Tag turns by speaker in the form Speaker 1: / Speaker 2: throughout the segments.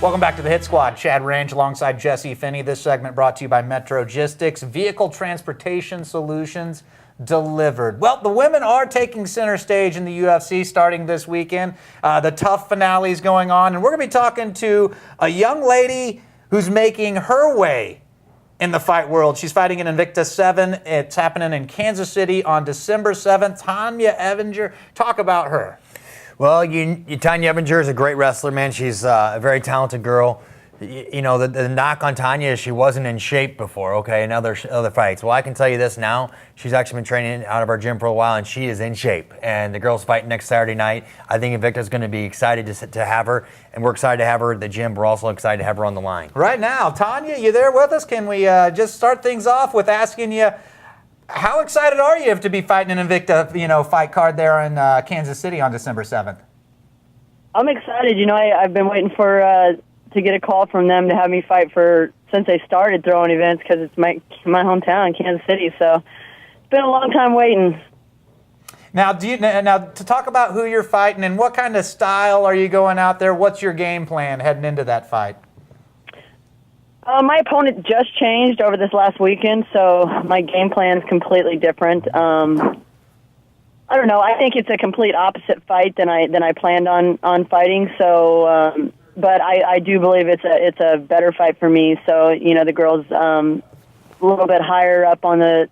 Speaker 1: Welcome back to the Hit Squad. Chad Range alongside Jesse Finney. This segment brought to you by Metrogistics, vehicle transportation solutions delivered. Well, the women are taking center stage in the UFC starting this weekend. The tough finale is going on, and we're going to be talking to a young lady who's making her way in the fight world. She's fighting in Invicta 7. It's happening in Kansas City on December 7th. Tonya Evinger. Talk about her.
Speaker 2: Well, Tonya Evinger is a great wrestler, man. She's a very talented girl. You know, the knock on Tonya is she wasn't in shape before, okay, in other fights. Well, I can tell you this now. She's actually been training out of our gym for a while, and she is in shape. And the girl's fighting next Saturday night. I think Invicta's going to be excited to have her, and we're excited to have her at the gym. We're also excited to have her on the line.
Speaker 1: Right now, Tonya, you there with us? Can we just start things off with asking you, how excited are you to be fighting an Invicta, fight card there in Kansas City on December 7th?
Speaker 3: I'm excited. I've been waiting for to get a call from them to have me fight since they started throwing events, because it's my hometown, Kansas City. So it's been a long time waiting.
Speaker 1: Now, to talk about who you're fighting and what kind of style are you going out there? What's your game plan heading into that fight?
Speaker 3: My opponent just changed over this last weekend, so my game plan is completely different. I don't know. I think it's a complete opposite fight than I planned on fighting. So, but I do believe it's a better fight for me. So, the girl's a little bit higher up on the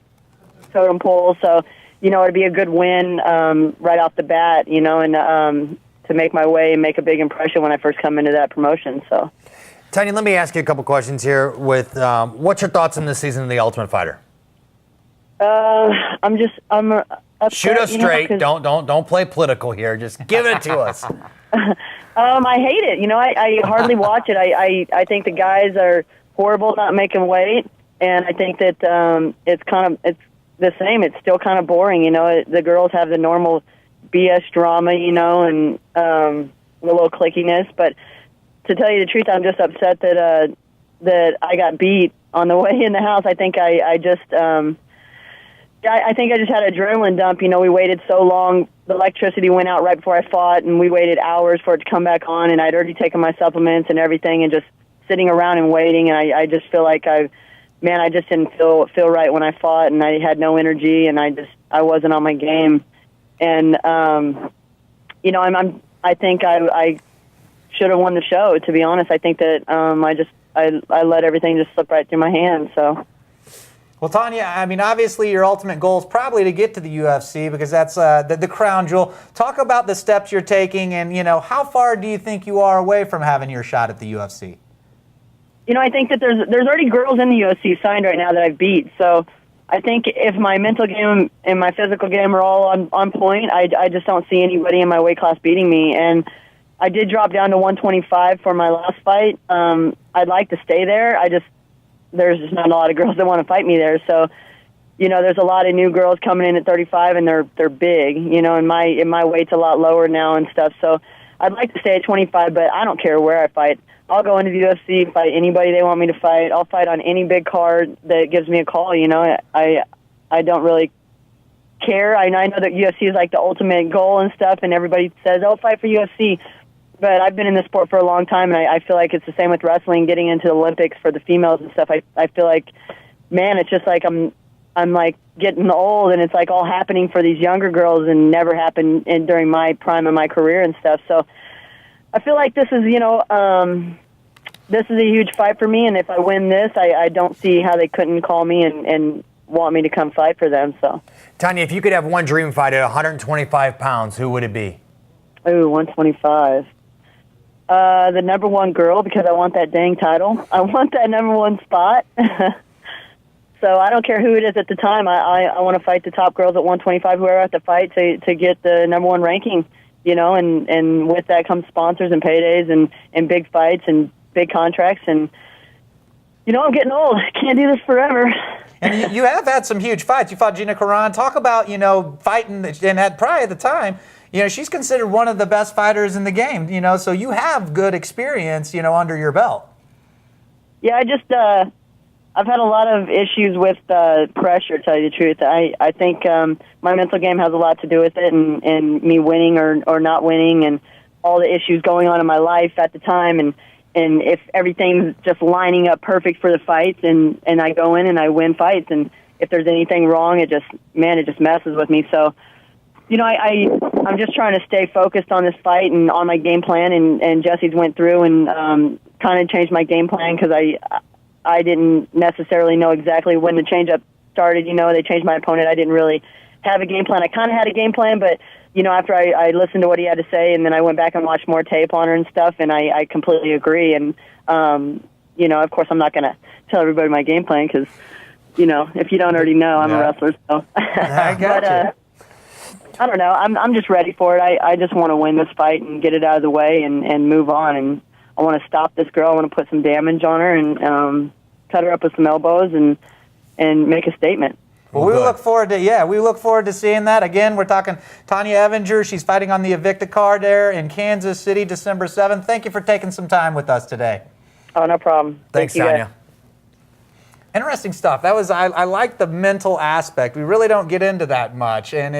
Speaker 3: totem pole. So, it'd be a good win right off the bat. And to make my way and make a big impression when I first come into that promotion. So.
Speaker 2: Tonya, let me ask you a couple questions here. What's your thoughts on this season of The Ultimate Fighter?
Speaker 3: I'm upset,
Speaker 2: shoot us straight. Don't play political here. Just give it to us.
Speaker 3: I hate it. I hardly watch it. I think the guys are horrible not making weight, and I think that it's the same. It's still kind of boring. The girls have the normal BS drama, and the little clickiness, but. To tell you the truth, I'm just upset that I got beat on the way in the house. I think I just had an adrenaline dump. We waited so long. The electricity went out right before I fought, and we waited hours for it to come back on. And I'd already taken my supplements and everything, and just sitting around and waiting. And I just feel like I just didn't feel right when I fought, and I had no energy, and I wasn't on my game. And I think I should have won the show, to be honest. I think that I let everything just slip right through my hands. So,
Speaker 1: well, Tonya, obviously your ultimate goal is probably to get to the UFC, because that's the crown jewel. Talk about the steps you're taking, and how far do you think you are away from having your shot at the UFC?
Speaker 3: I think that there's already girls in the UFC signed right now that I've beat. So I think if my mental game and my physical game are all on point, I just don't see anybody in my weight class beating me. And I did drop down to 125 for my last fight. I'd like to stay there. There's just not a lot of girls that want to fight me there. So, there's a lot of new girls coming in at 35, and they're big. And my weight's a lot lower now and stuff. So I'd like to stay at 25, but I don't care where I fight. I'll go into the UFC, fight anybody they want me to fight. I'll fight on any big card that gives me a call. I don't really care. I know that UFC is like the ultimate goal and stuff, and everybody says, "Oh, fight for UFC." But I've been in this sport for a long time, and I feel like it's the same with wrestling, getting into the Olympics for the females and stuff. I feel like, man, it's just like I'm like getting old, and it's like all happening for these younger girls and never happened during my prime of my career and stuff. So I feel like this is, this is a huge fight for me, and if I win this, I don't see how they couldn't call me and want me to come fight for them. So,
Speaker 2: Tonya, if you could have one dream fight at 125 pounds, who would it be?
Speaker 3: Ooh, 125. The number one girl, because I want that dang title. I want that number one spot. So I don't care who it is at the time. I want to fight the top girls at 125, whoever I have to fight to get the number one ranking, and with that comes sponsors and paydays and big fights and big contracts. And, I'm getting old. I can't do this forever.
Speaker 1: And you have had some huge fights. You fought Gina Carano. Talk about, fighting, and had probably at the time, she's considered one of the best fighters in the game, so you have good experience, under your belt.
Speaker 3: Yeah, I've had a lot of issues with pressure, to tell you the truth. I think my mental game has a lot to do with it, and me winning or not winning, and all the issues going on in my life at the time. And, if everything's just lining up perfect for the fights, and I go in and I win fights, and if there's anything wrong, it just messes with me. So, I'm just trying to stay focused on this fight and on my game plan, and Jesse's went through and kind of changed my game plan because I didn't necessarily know exactly when the change-up started. They changed my opponent. I didn't really have a game plan. I kind of had a game plan, but, after I listened to what he had to say, and then I went back and watched more tape on her and stuff, and I completely agree. And, of course, I'm not going to tell everybody my game plan because, if you don't already know, I'm a wrestler. So.
Speaker 1: I got you.
Speaker 3: I don't know. I'm just ready for it. I just want to win this fight and get it out of the way and move on. And I want to stop this girl. I want to put some damage on her and cut her up with some elbows and make a statement.
Speaker 1: Well, we look forward to seeing that. Again, we're talking Tonya Evinger. She's fighting on the Invicta card there in Kansas City, December 7th. Thank you for taking some time with us today.
Speaker 3: Oh, no problem.
Speaker 2: Thanks,
Speaker 3: Thank you,
Speaker 2: Tonya.
Speaker 3: guys.
Speaker 1: Interesting stuff. I like the mental aspect. We really don't get into that much, and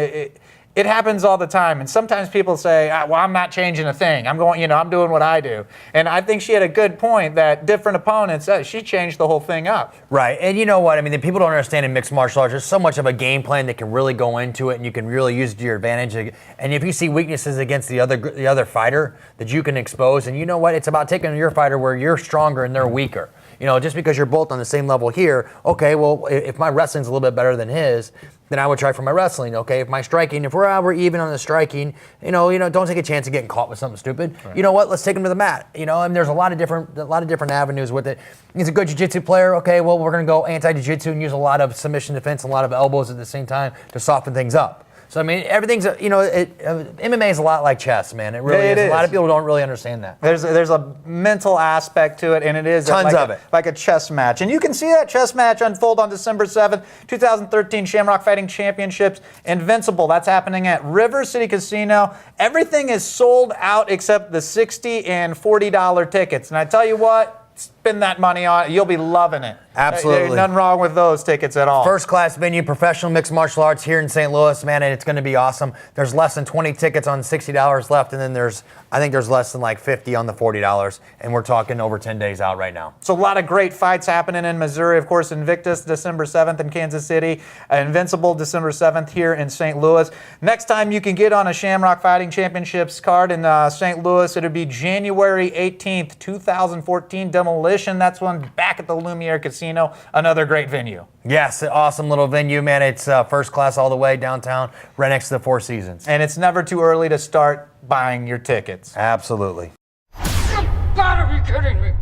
Speaker 1: it happens all the time. And sometimes people say, well, I'm not changing a thing. I'm going, I'm doing what I do. And I think she had a good point that different opponents, she changed the whole thing up.
Speaker 2: Right. And you know what? I mean, the people don't understand in mixed martial arts, there's so much of a game plan that can really go into it, and you can really use it to your advantage. And if you see weaknesses against the other fighter that you can expose, and you know what? It's about taking your fighter where you're stronger and they're weaker. Just because you're both on the same level here, okay, well, if my wrestling's a little bit better than his, then I would try for my wrestling, okay? If my striking, if we're even on the striking, don't take a chance of getting caught with something stupid. Right. You know what? Let's take him to the mat. And there's a lot of different avenues with it. He's a good jiu-jitsu player, okay? Well, we're gonna go anti-jiu-jitsu and use a lot of submission defense, a lot of elbows at the same time to soften things up. So, I mean, everything's, MMA is a lot like chess, man. It really is. A lot of people don't really understand that.
Speaker 1: There's a mental aspect to it, and it is
Speaker 2: tons of it.
Speaker 1: Like a chess match. And you can see that chess match unfold on December 7th, 2013 Shamrock Fighting Championships. Invincible, that's happening at River City Casino. Everything is sold out except the $60 and $40 tickets. And I tell you what, spend that money on it. You'll be loving it.
Speaker 2: Absolutely.
Speaker 1: There's nothing wrong with those tickets at all.
Speaker 2: First class venue, professional mixed martial arts here in St. Louis, man, and it's going to be awesome. There's less than 20 tickets on $60 left, and then I think there's less than like 50 on the $40, and we're talking over 10 days out right now.
Speaker 1: So a lot of great fights happening in Missouri. Of course, Invictus, December 7th in Kansas City. Invincible, December 7th here in St. Louis. Next time you can get on a Shamrock Fighting Championships card in St. Louis, it'll be January 18th, 2014. Demolition, that's one back at the Lumiere Casino. Another great venue.
Speaker 2: Yes, awesome little venue, man. It's first class all the way downtown, right next to the Four Seasons.
Speaker 1: And it's never too early to start buying your tickets.
Speaker 2: Absolutely.
Speaker 4: You gotta be kidding me.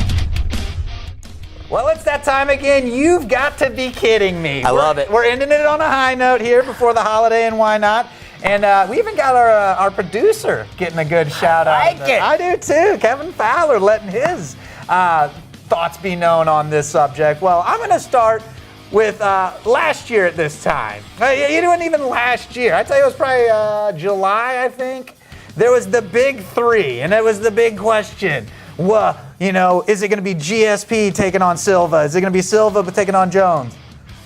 Speaker 1: Well, it's that time again. You've got to be kidding me.
Speaker 2: I love it.
Speaker 1: We're ending it on a high note here before the holiday, and why not? And we even got our producer getting a good shout out.
Speaker 2: I like it.
Speaker 1: I do too. Kevin Fowler letting his thoughts be known on this subject. Well, I'm going to start with last year at this time. You didn't even last year. I'd say it was probably July, I think. There was the big three, and it was the big question. Well, is it going to be GSP taking on Silva? Is it going to be Silva taking on Jones?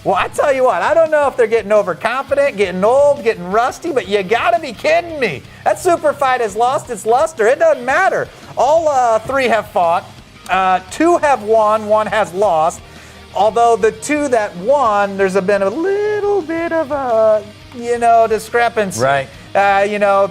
Speaker 1: Well, I tell you what, I don't know if they're getting overconfident, getting old, getting rusty, but you got to be kidding me. That super fight has lost its luster. It doesn't matter. All three have fought. Two have won, one has lost. Although the two that won, there's been a little bit of a, discrepancy.
Speaker 2: Right.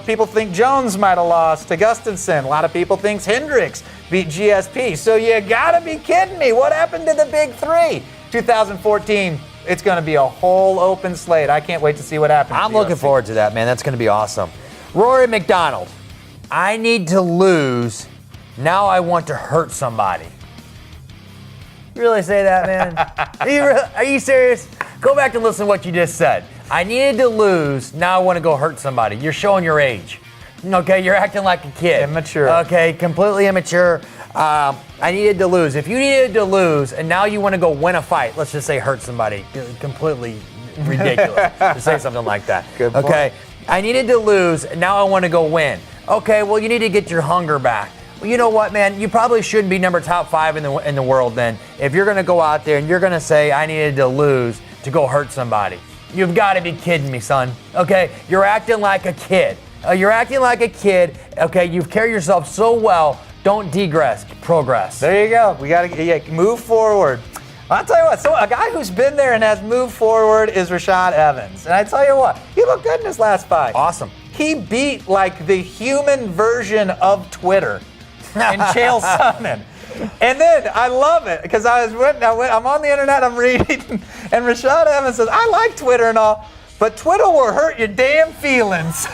Speaker 1: People think Jones might have lost to Gustafsson. A lot of people think Hendricks beat GSP. So you got to be kidding me. What happened to the big three? 2014, it's going to be a whole open slate. I can't wait to see what happens.
Speaker 2: I'm looking forward to that, man. That's going to be awesome. Rory McDonald, I need to lose. Now I want to hurt somebody. You really say that, man? Are you serious? Go back and listen to what you just said. I needed to lose. Now I want to go hurt somebody. You're showing your age. Okay, you're acting like a kid.
Speaker 1: Immature.
Speaker 2: Okay, completely immature. I needed to lose. If you needed to lose and now you want to go win a fight, let's just say hurt somebody. Completely ridiculous to say something like that.
Speaker 1: Good point.
Speaker 2: Okay, I needed to lose and now I want to go win. Okay, well, you need to get your hunger back. Well, you know what, man? You probably shouldn't be top 5 in the world then. If you're going to go out there and you're going to say, I needed to lose to go hurt somebody. You've got to be kidding me, son. Okay? You're acting like a kid. You're acting like a kid. Okay? You've carried yourself so well Don't digress, progress.
Speaker 1: There you go. We got to move forward. I'll tell you what, so a guy who's been there and has moved forward is Rashad Evans. And I tell you what, he looked good in his last fight.
Speaker 2: Awesome.
Speaker 1: He beat like the human version of Twitter and Chael Sonnen. And then I love it because I'm on the internet, I'm reading, and Rashad Evans says, I like Twitter and all, but Twitter will hurt your damn feelings.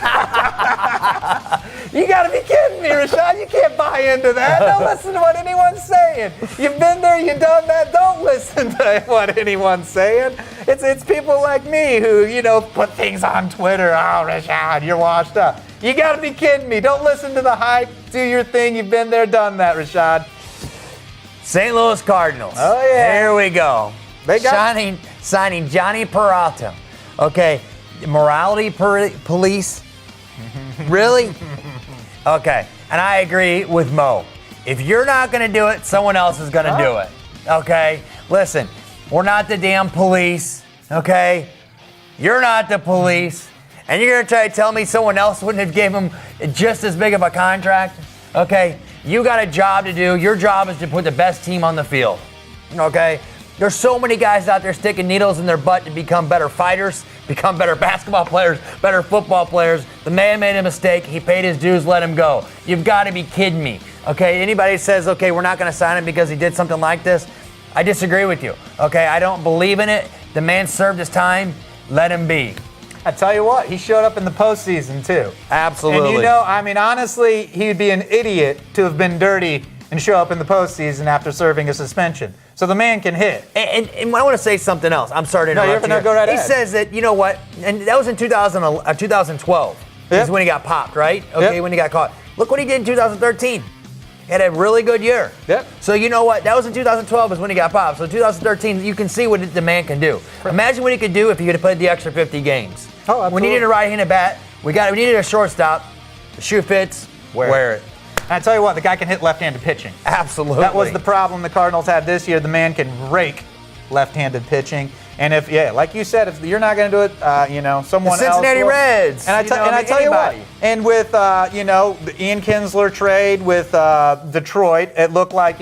Speaker 1: You got to be kidding me, Rashad. You can't buy into that. Don't listen to what anyone's saying. You've been there, you've done that. Don't listen to what anyone's saying. It's people like me who, put things on Twitter. Oh, Rashad, you're washed up. You got to be kidding me. Don't listen to the hype. Do your thing. You've been there, done that, Rashad.
Speaker 2: St. Louis Cardinals.
Speaker 1: Oh, yeah.
Speaker 2: Here we go.
Speaker 1: They got
Speaker 2: signing Johnny Peralta. Okay, morality police. Really? Okay, and I agree with Mo. If you're not going to do it, someone else is going to do it. Okay? Listen, we're not the damn police. Okay? You're not the police. And you're going to try to tell me someone else wouldn't have given him just as big of a contract? Okay? You got a job to do. Your job is to put the best team on the field. Okay? There's so many guys out there sticking needles in their butt to become better fighters, become better basketball players, better football players. The man made a mistake. He paid his dues. Let him go. You've got to be kidding me. Okay? Anybody says, okay, we're not going to sign him because he did something like this, I disagree with you. Okay? I don't believe in it. The man served his time. Let him be.
Speaker 1: I tell you what, he showed up in the postseason too.
Speaker 2: Absolutely.
Speaker 1: And honestly, he'd be an idiot to have been dirty and show up in the postseason after serving a suspension. So the man can hit.
Speaker 2: And I want to say something else. I'm sorry to interrupt you.
Speaker 1: No, go right
Speaker 2: He
Speaker 1: ahead.
Speaker 2: says that, you know what, and that was in 2012.
Speaker 1: Yep.
Speaker 2: Is when he got popped, right? Okay,
Speaker 1: Yep.
Speaker 2: when he got caught. Look what he did in 2013. He had a really good year.
Speaker 1: Yep.
Speaker 2: So you know what? That was in 2012 is when he got popped. So 2013, you can see what the man can do. Imagine what he could do if he could have played the extra 50 games.
Speaker 1: Oh, absolutely.
Speaker 2: We needed a right-handed bat. We needed a shortstop. The shoe fits. Wear it.
Speaker 1: I tell you what, the guy can hit left-handed pitching.
Speaker 2: Absolutely.
Speaker 1: That was the problem the Cardinals had this year. The man can rake left-handed pitching. And like you said, if you're not going to do it, someone else.
Speaker 2: The Cincinnati
Speaker 1: will.
Speaker 2: Reds.
Speaker 1: And I tell you what,
Speaker 2: anybody.
Speaker 1: and with the Ian Kinsler trade with Detroit, it looked like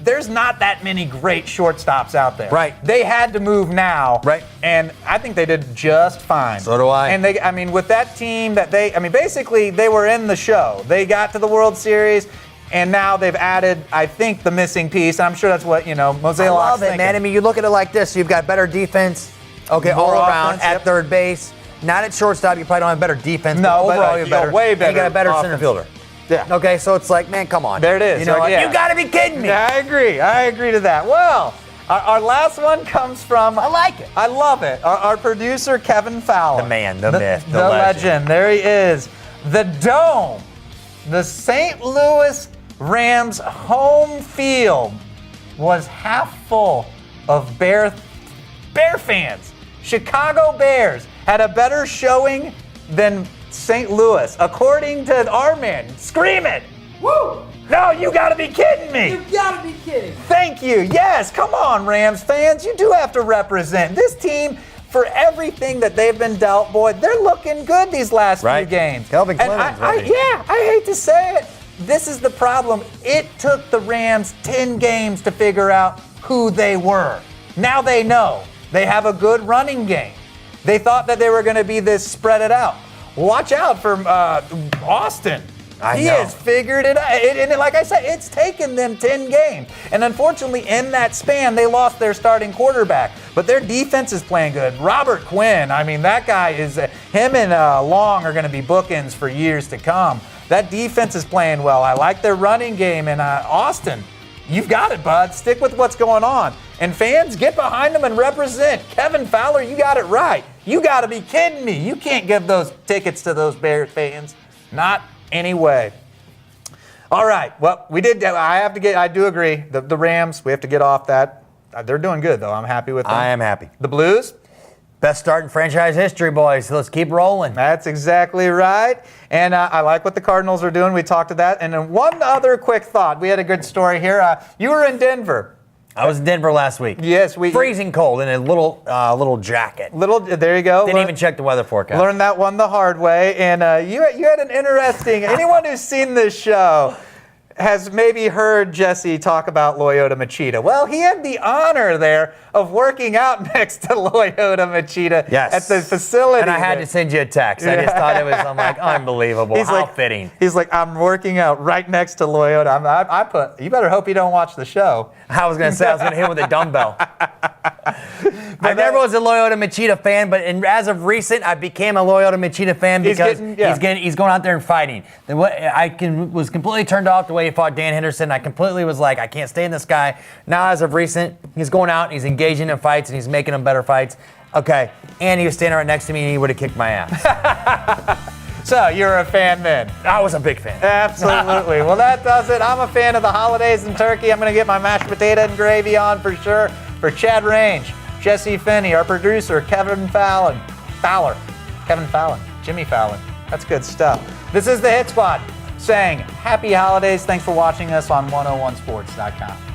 Speaker 1: there's not that many great shortstops out there.
Speaker 2: Right.
Speaker 1: They had to move now.
Speaker 2: Right.
Speaker 1: And I think they did just fine.
Speaker 2: So do I.
Speaker 1: And with that team basically they were in the show. They got to the World Series. And now they've added, I think, the missing piece. And I'm sure that's what, Mosaic
Speaker 2: I love it, man. I mean, you look at it like this. You've got better defense, okay,
Speaker 1: More
Speaker 2: all around
Speaker 1: offense,
Speaker 2: at
Speaker 1: yep.
Speaker 2: third base. Not at shortstop. You probably don't have better defense.
Speaker 1: No,
Speaker 2: but overall
Speaker 1: but,
Speaker 2: you have better.
Speaker 1: way better
Speaker 2: And you got a better center
Speaker 1: offense.
Speaker 2: fielder.
Speaker 1: Yeah.
Speaker 2: Okay, so it's like, man, come on.
Speaker 1: There it is.
Speaker 2: You know what?
Speaker 1: Yeah.
Speaker 2: You got to be kidding me.
Speaker 1: Yeah, I agree to that. Well, our last one comes from,
Speaker 2: I like it.
Speaker 1: I love it, our producer, Kevin Fowler.
Speaker 2: The man, the myth,
Speaker 1: the legend. There he is. The Dome, the St. Louis Rams home field was half full of Bear fans. Chicago Bears had a better showing than St. Louis, according to our man. Scream it! Woo! No, you gotta be kidding me!
Speaker 5: You gotta be kidding.
Speaker 1: Thank you. Yes, come on, Rams fans. You do have to represent this team. For everything that they've been dealt, boy, they're looking good these last few games.
Speaker 2: Kelvin
Speaker 1: And
Speaker 2: Clemens,
Speaker 1: I hate to say it. This is the problem. It took the Rams 10 games to figure out who they were. Now they know. They have a good running game. They thought that they were going to be this spread it out. Watch out for Austin. He has figured it out. And like I said, it's taken them 10 games. And unfortunately, in that span, they lost their starting quarterback. But their defense is playing good. Robert Quinn, that guy is, him and Long are going to be bookends for years to come. That defense is playing well. I like their running game. And Austin, you've got it, bud. Stick with what's going on. And fans, get behind them and represent. Kevin Fowler, you got it right. You got to be kidding me. You can't give those tickets to those Bears fans. Not anyway. All right. Well, I do agree. The Rams, we have to get off that. They're doing good, though. I'm happy with them.
Speaker 2: I am happy.
Speaker 1: The Blues?
Speaker 2: Best start in franchise history, boys. Let's keep rolling.
Speaker 1: That's exactly right. And I like what the Cardinals are doing. We talked to that. And then one other quick thought. We had a good story here. You were in Denver.
Speaker 2: I was in Denver last week.
Speaker 1: Yes,
Speaker 2: freezing cold in a little jacket.
Speaker 1: There you go.
Speaker 2: Didn't even check the weather forecast.
Speaker 1: Learned that one the hard way. And you had an interesting. Anyone who's seen this show has maybe heard Jesse talk about Lyoto Machida. Well, he had the honor there of working out next to Lyoto Machida at the facility.
Speaker 2: And I had to send you a text. I just thought it was, I'm like, unbelievable. How fitting.
Speaker 1: He's like, I'm working out right next to Lyoto. You better hope you don't watch the show.
Speaker 2: I was going to say, I was going to hit him with a dumbbell. I never was a Lyoto Machida fan, but as of recent, I became a Lyoto Machida fan because he's going out there and fighting. Was completely turned off the way he fought Dan Henderson. I completely was like, I can't stand this guy. Now, as of recent, he's going out, he's engaging in fights, and he's making them better fights. Okay, and he was standing right next to me, and he would have kicked my ass.
Speaker 1: So, you're a fan then?
Speaker 2: I was a big fan.
Speaker 1: Absolutely. Well, that does it. I'm a fan of the holidays in Turkey. I'm going to get my mashed potato and gravy on for sure. For Chad Range, Jesse Finney, our producer, Jimmy Fallon. That's good stuff. This is the Hit Squad saying happy holidays. Thanks for watching us on 101sports.com.